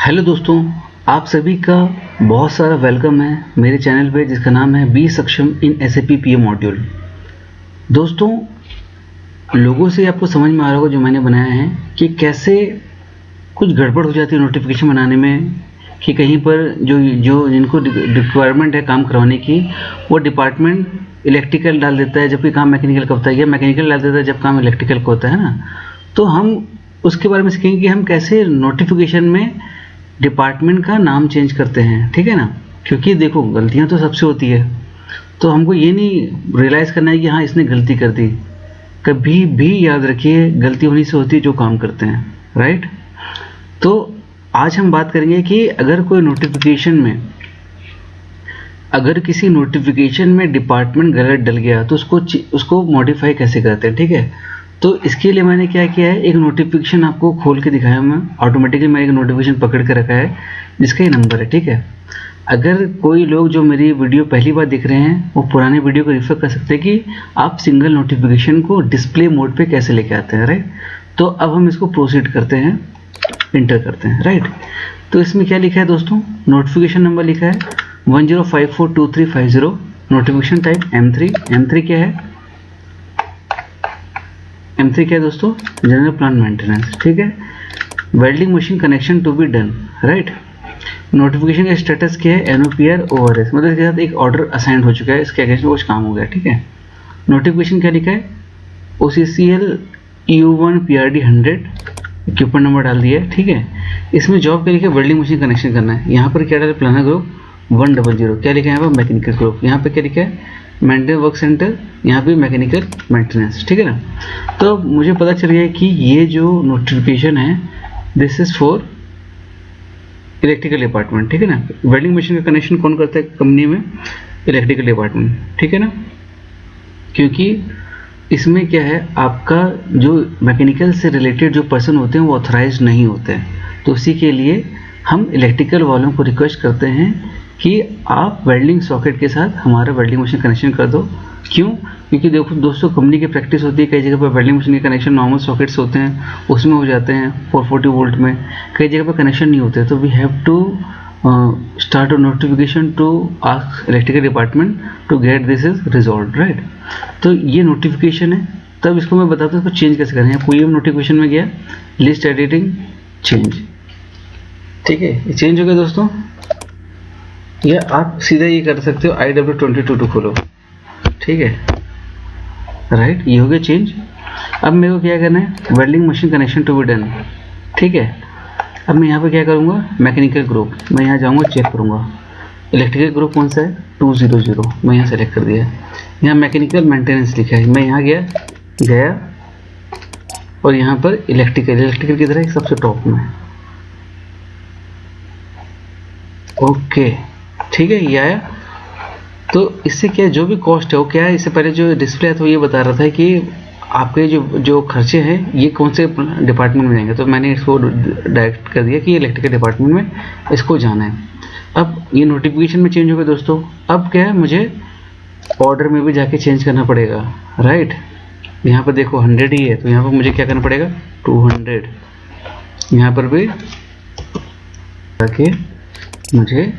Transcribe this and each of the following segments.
Hello दोस्तों, आप सभी का बहुत सारा वेलकम है मेरे चैनल पे जिसका नाम है बी सक्षम इन SAP PM मॉड्यूल। दोस्तों, लोगों से आपको समझ में आ रहा होगा जो मैंने बनाया है कि कैसे कुछ गड़बड़ हो जाती है नोटिफिकेशन बनाने में, कि कहीं पर जो जिनको रिक्वायरमेंट है काम करवाने की, वो डिपार्टमेंट इलेक्ट्रिकल डाल देता है जबकि काम मैकेनिकल का होता है, या मैकेनिकल डाल देता है जब काम इलेक्ट्रिकल का होता है ना। तो हम उसके बारे में सीखेंगे कि हम कैसे नोटिफिकेशन में डिपार्टमेंट का नाम चेंज करते हैं, ठीक है ना। क्योंकि देखो, गलतियां तो सबसे होती है, तो हमको ये नहीं रियलाइज़ करना है कि हाँ इसने गलती कर दी। कभी भी याद रखिए, गलती होनी से होती है जो काम करते हैं, राइट। तो आज हम बात करेंगे कि अगर कोई नोटिफिकेशन में, अगर किसी नोटिफिकेशन में डिपार्टमेंट गलत डल गया तो उसको मॉडिफाई कैसे करते हैं, ठीक है। तो इसके लिए मैंने क्या किया है, एक नोटिफिकेशन आपको खोल के दिखाया मैं, ऑटोमेटिकली मैं एक नोटिफिकेशन पकड़ के रखा है जिसका ये नंबर है, ठीक है। अगर कोई लोग जो मेरी वीडियो पहली बार देख रहे हैं वो पुराने वीडियो को रेफर कर सकते हैं कि आप सिंगल नोटिफिकेशन को डिस्प्ले मोड पे कैसे लेके आते हैं, राइट। तो अब हम इसको प्रोसीड करते हैं, इंटर करते हैं, राइट। तो इसमें क्या लिखा है दोस्तों, नोटिफिकेशन नंबर लिखा है 10542350, नोटिफिकेशन टाइप M3। M3 क्या है, M3 क्या है दोस्तों, जनरल प्लान मेंटेनेंस, ठीक है। Welding machine connection to be done, right. Notification का स्टेटस क्या है, NOPR ORS, मतलब इसके साथ एक ऑर्डर असाइन हो चुका है, इसके अगेंस्ट में कुछ काम हो गया, ठीक है। नोटिफिकेशन क्या लिखा है, OCCL EU1 PRD 100, equipment number डाल दिया है, ठीक है। इसमें जॉब क्या लिखा है, वेल्डिंग मशीन कनेक्शन करना है। यहाँ पर क्या डाला, प्लानर ग्रुप 100, क्या लिखा है यहाँ पर, मैकेनिकल ग्रुप। यहाँ पे क्या लिखा है, मेंटेनेंस वर्क सेंटर, यहाँ पे मैकेनिकल मेंटेनेंस, ठीक है ना। तो मुझे पता चल गया कि ये जो नोटिफिकेशन है this is for electrical department, ठीक है ना। वेल्डिंग मशीन का कनेक्शन कौन करता है कंपनी में, इलेक्ट्रिकल डिपार्टमेंट, ठीक है ना। क्योंकि इसमें क्या है, आपका जो मैकेनिकल से रिलेटेड जो पर्सन होते हैं वो ऑथराइज नहीं होते हैं, तो उसी के लिए हम इलेक्ट्रिकल वालों को रिक्वेस्ट करते हैं कि आप वेल्डिंग सॉकेट के साथ हमारा वेल्डिंग मशीन कनेक्शन कर दो। क्यों, क्योंकि देखो दोस्तों, कंपनी की प्रैक्टिस होती है, कई जगह पर वेल्डिंग मशीन के कनेक्शन नॉर्मल सॉकेट्स होते हैं उसमें हो जाते हैं 440 वोल्ट में, कई जगह पर कनेक्शन नहीं होते। तो we have to start a notification to ask electrical department to get this is resolve, right. तो ये नोटिफिकेशन है, तब इसको मैं बताता हूँ इसको चेंज कैसे करें। कोई नोटिफिकेशन में गया, लिस्ट एडिटिंग चेंज, ठीक है, ये चेंज हो गया दोस्तों। या आप सीधा ये कर सकते हो, IW22 खोलो, ठीक है, राइट, ये हो गया चेंज। अब मेरे को क्या करना है, welding machine connection to be done, ठीक है। अब मैं यहाँ पे क्या करूँगा, मैकेनिकल ग्रुप, मैं यहाँ जाऊँगा चेक करूँगा इलेक्ट्रिकल ग्रुप कौन सा है, 200, मैं यहाँ सेलेक्ट कर दिया। यहाँ मैकेनिकल मेंटेनेंस लिखा है, मैं यहाँ गया और यहाँ पर इलेक्ट्रिकल किधर है, सबसे टॉप में, ओके, ठीक है, ये आया। तो इससे क्या, जो भी कॉस्ट है वो क्या है, इससे पहले जो डिस्प्ले है तो ये बता रहा था कि आपके जो खर्चे हैं ये कौन से डिपार्टमेंट में जाएंगे, तो मैंने इसको डायरेक्ट कर दिया कि इलेक्ट्रिकल डिपार्टमेंट में इसको जाना है। अब ये नोटिफिकेशन में चेंज हो गया दोस्तों। अब क्या है, मुझे ऑर्डर में भी जाके चेंज करना पड़ेगा, राइट। यहाँ पर देखो 100 ही है, तो यहाँ पर मुझे क्या करना पड़ेगा, 200, यहाँ पर भी जाके मुझे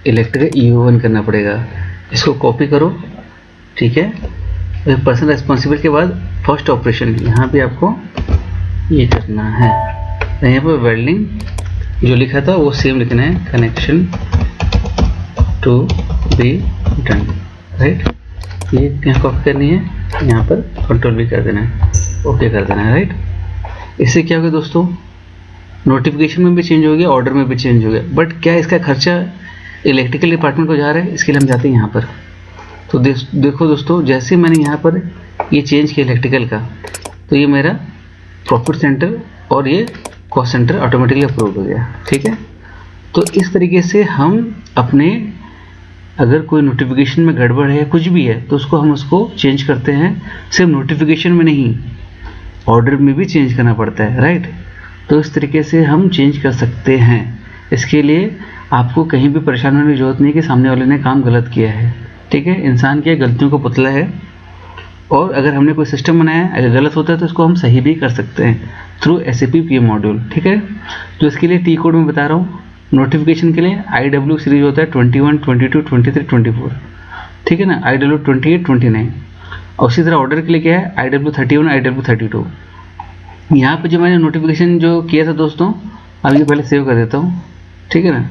इलेक्ट्रिकल EU1 करना पड़ेगा। इसको कॉपी करो, ठीक है। पर्सन रेस्पॉन्सिबल के बाद फर्स्ट ऑपरेशन यहाँ पे आपको ये करना है, यहाँ पर वेल्डिंग जो लिखा था वो सेम लिखना है, connection to be done, right. ये यहाँ कॉपी करनी है, यहाँ पर कंट्रोल भी कर देना है, ओके कर देना है, राइट। इससे क्या होगा दोस्तों, नोटिफिकेशन में भी चेंज हो गया, ऑर्डर में भी चेंज हो गया। बट क्या इसका खर्चा इलेक्ट्रिकल डिपार्टमेंट को जा रहा है, इसके लिए हम जाते हैं यहाँ पर। तो देखो दोस्तों, जैसे मैंने यहाँ पर ये चेंज किया इलेक्ट्रिकल का, तो ये मेरा प्रॉफिट सेंटर और ये कॉस्ट सेंटर ऑटोमेटिकली अप्रूव हो गया, ठीक है। तो इस तरीके से हम अपने, अगर कोई नोटिफिकेशन में गड़बड़ है, कुछ भी है, तो उसको चेंज करते हैं। सिर्फ नोटिफिकेशन में नहीं, ऑर्डर में भी चेंज करना पड़ता है, राइट। तो इस तरीके से हम चेंज कर सकते हैं। इसके लिए आपको कहीं भी परेशान होने की जरूरत नहीं कि सामने वाले ने काम गलत किया है, ठीक है। इंसान की गलतियों का पुतला है, और अगर हमने कोई सिस्टम बनाया है, अगर गलत होता है तो इसको हम सही भी कर सकते हैं थ्रू SAP PM मॉड्यूल, ठीक है। तो इसके लिए T कोड में बता रहा हूँ, नोटिफिकेशन के लिए IW सीरीज होता है 21, 22, 23, 24, ठीक है ना, IW 28, 29। और उसी तरह ऑर्डर के लिए क्या है IW 31, IW 32। यहाँ पे जो मैंने नोटिफिकेशन जो किया था दोस्तों, अब ये पहले सेव कर देता हूँ, ठीक है ना,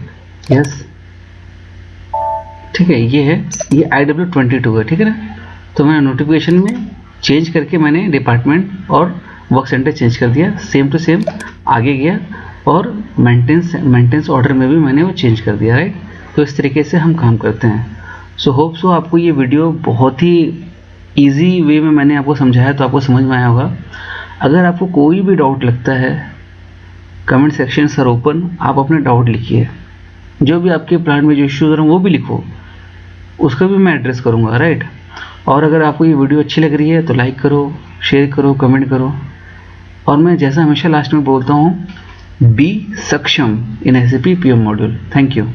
यस, ठीक है, ये है, ये IW 22 है, ठीक है ना। तो मैंने नोटिफिकेशन में चेंज करके मैंने डिपार्टमेंट और वर्क सेंटर चेंज कर दिया, सेम टू सेम आगे गया, और मेंटेनेंस ऑर्डर में भी मैंने वो चेंज कर दिया, राइट। तो इस तरीके से हम काम करते हैं। सो होप सो आपको ये वीडियो बहुत ही ईजी वे में मैंने आपको समझाया, तो आपको समझ में आया होगा। अगर आपको कोई भी डाउट लगता है, कमेंट सेक्शन सर ओपन, आप अपने डाउट लिखिए, जो भी आपके प्लान में जो इश्यूज हो रहे हैं वो भी लिखो, उसका भी मैं एड्रेस करूँगा, राइट। और अगर आपको ये वीडियो अच्छी लग रही है तो लाइक करो, शेयर करो, कमेंट करो। और मैं जैसा हमेशा लास्ट में बोलता हूँ, बी सक्षम इन SAP PM module. Thank you.